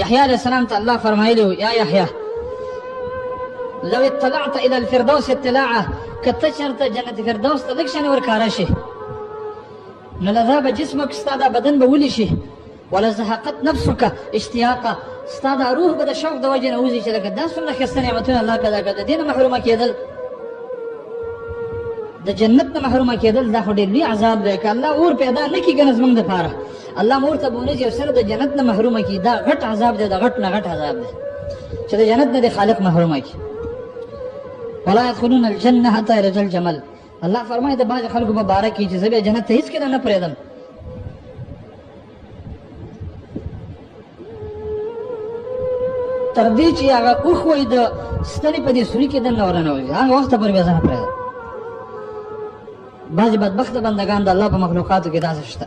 یحیی علیہ السلام ته الله فرمایلی و یا یحیی لو اطلعت الى الفردوس اطلاعه که ته چېرته جنت فردوس ته لږ شانې ورښکاره شي نو لذهب جسمک ستا دا بدن به ولي شي ولزهقت نفسک اشتیاقه ستا دا روح به د شوق د وجې نه وځي چې لکه دا څومره ښایسته نعمتونه الله پیدا کړه د دې نه محرومه کېدل د جنت نه محرومه کېدل دا خو ډېر لوی عذاب دی که الله اور پیدا نه کړي که نه زموږ دپاره الله مور ته به ونه ځي او سره د جنت نه محرومه کړي دا غټ عذاب دی د غټ نه غټ عذاب دی چې د جنت نه د خالق محرومه کړي ولا يدخلون الجنه حتى يرج الجمل الله فرمایي د بعضې خلکو په باره کې چې زه به جنت ته هېڅکله نه پرېږدم تر دې چې هغه اوښ وایي د ستنې په دې سوري کې دننه ورننوځي هغه وخته پورې بیا زه نه پرېږدم بعضې بدبخته بندګان د الله په مخلوقاتو کې داسې شته